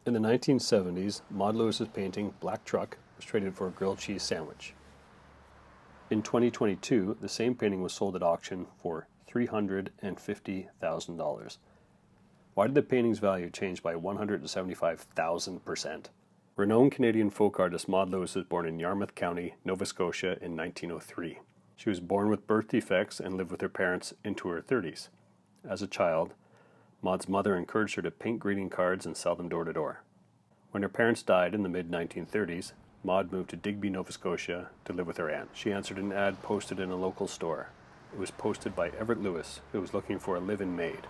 In the 1970s, Maud Lewis's painting Black Truck was traded for a grilled cheese sandwich. In 2022, the same painting was sold at auction for $350,000. Why did the painting's value change by 175,000%? Renowned Canadian folk artist Maud Lewis was born in Yarmouth County, Nova Scotia in 1903. She was born with birth defects and lived with her parents into her 30s. As a child, Maud's mother encouraged her to paint greeting cards and sell them door to door. When her parents died in the mid-1930s, Maud moved to Digby, Nova Scotia to live with her aunt. She answered an ad posted in a local store. It was posted by Everett Lewis, who was looking for a live-in maid.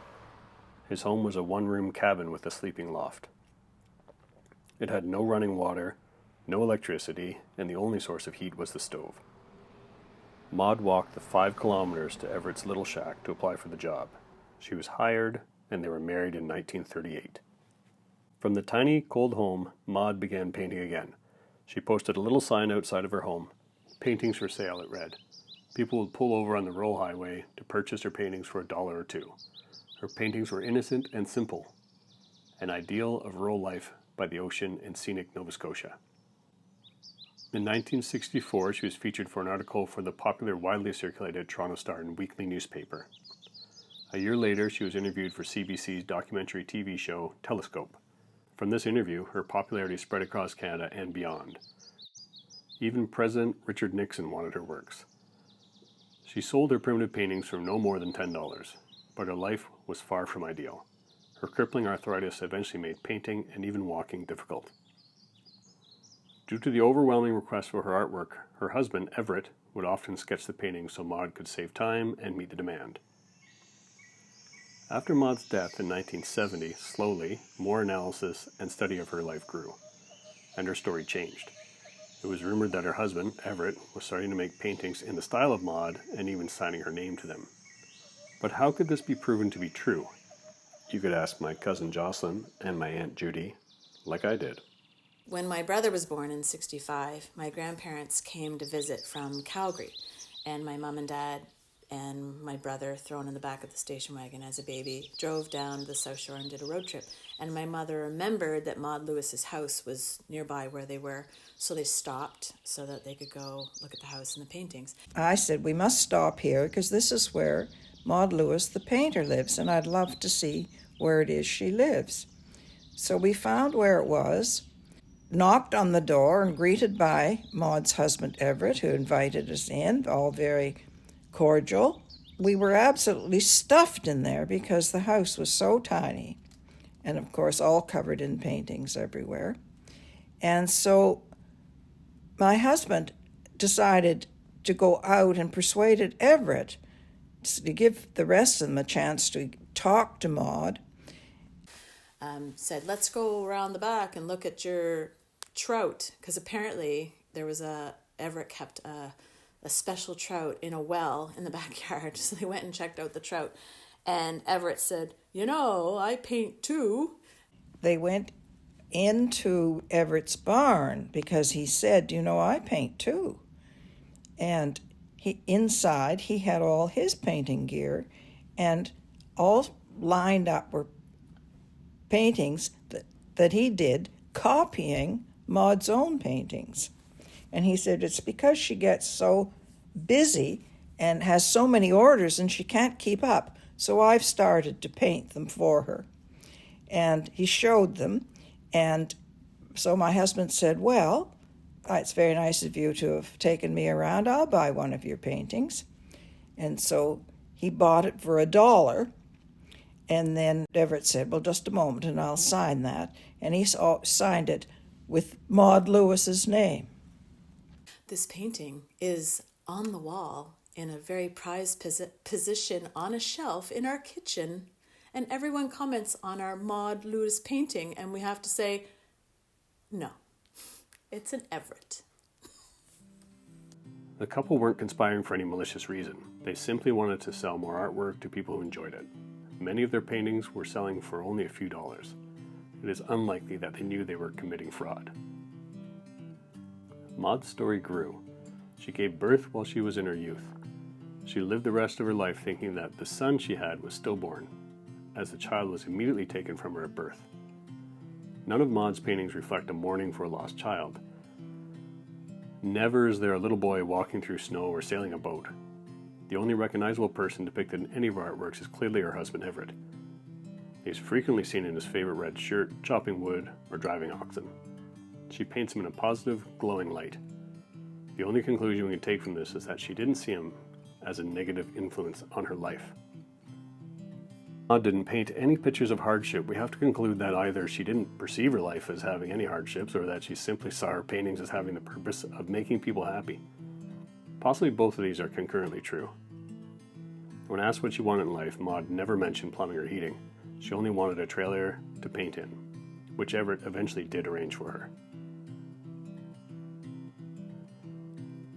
His home was a one-room cabin with a sleeping loft. It had no running water, no electricity, and the only source of heat was the stove. Maud walked the 5 kilometers to Everett's little shack to apply for the job. She was hired, and they were married in 1938. From the tiny, cold home, Maud began painting again. She posted a little sign outside of her home. Paintings for sale, it read. People would pull over on the rural highway to purchase her paintings for $1 or $2. Her paintings were innocent and simple, an ideal of rural life by the ocean in scenic Nova Scotia. In 1964, she was featured for an article for the popular, widely circulated Toronto Star and weekly newspaper. A year later, she was interviewed for CBC's documentary TV show Telescope. From this interview, her popularity spread across Canada and beyond. Even President Richard Nixon wanted her works. She sold her primitive paintings for no more than $10, but her life was far from ideal. Her crippling arthritis eventually made painting and even walking difficult. Due to the overwhelming request for her artwork, her husband, Everett, would often sketch the paintings so Maud could save time and meet the demand. After Maud's death in 1970, slowly, more analysis and study of her life grew, and her story changed. It was rumored that her husband, Everett, was starting to make paintings in the style of Maud and even signing her name to them. But how could this be proven to be true? You could ask my cousin Jocelyn and my Aunt Judy, like I did. When my brother was born in 1965, my grandparents came to visit from Calgary, and my mom and dad and my brother, thrown in the back of the station wagon as a baby, drove down the South Shore and did a road trip. And my mother remembered that Maud Lewis's house was nearby where they were, so they stopped so that they could go look at the house and the paintings. I said, we must stop here because this is where Maud Lewis, the painter, lives, and I'd love to see where it is she lives. So we found where it was, knocked on the door, and greeted by Maud's husband, Everett, who invited us in, all very cordial. We were absolutely stuffed in there because the house was so tiny, and of course all covered in paintings everywhere. And so my husband decided to go out and persuaded Everett to give the rest of them a chance to talk to Maud. Said, let's go around the back and look at your trout, because apparently Everett kept a special trout in a well in the backyard. So they went and checked out the trout. And Everett said, I paint too. They went into Everett's barn because he said, I paint too. And inside he had all his painting gear, and all lined up were paintings that he did copying Maud's own paintings. And he said it's because she gets so busy and has so many orders and she can't keep up. So I've started to paint them for her. And he showed them. And so my husband said, well, it's very nice of you to have taken me around. I'll buy one of your paintings. And so he bought it for $1. And then Everett said, well, just a moment and I'll sign that. And he signed it with Maud Lewis's name. This painting is on the wall in a very prized position on a shelf in our kitchen, and everyone comments on our Maud Lewis painting, and we have to say, no, it's an Everett. The couple weren't conspiring for any malicious reason. They simply wanted to sell more artwork to people who enjoyed it. Many of their paintings were selling for only a few dollars. It is unlikely that they knew they were committing fraud. Maud's story grew. She gave birth while she was in her youth. She lived the rest of her life thinking that the son she had was stillborn, as the child was immediately taken from her at birth. None of Maud's paintings reflect a mourning for a lost child. Never is there a little boy walking through snow or sailing a boat. The only recognizable person depicted in any of her artworks is clearly her husband Everett. He is frequently seen in his favorite red shirt, chopping wood, or driving oxen. She paints him in a positive, glowing light. The only conclusion we can take from this is that she didn't see him as a negative influence on her life. Maud didn't paint any pictures of hardship. We have to conclude that either she didn't perceive her life as having any hardships, or that she simply saw her paintings as having the purpose of making people happy. Possibly both of these are concurrently true. When asked what she wanted in life, Maud never mentioned plumbing or heating. She only wanted a trailer to paint in, which Everett eventually did arrange for her.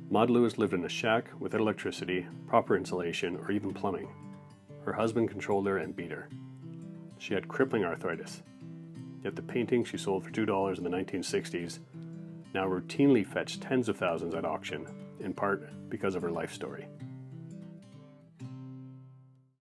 Maud Lewis lived in a shack without electricity, proper insulation, or even plumbing. Her husband controlled her and beat her. She had crippling arthritis. Yet the paintings she sold for $2 in the 1960s now routinely fetch tens of thousands at auction, in part because of her life story.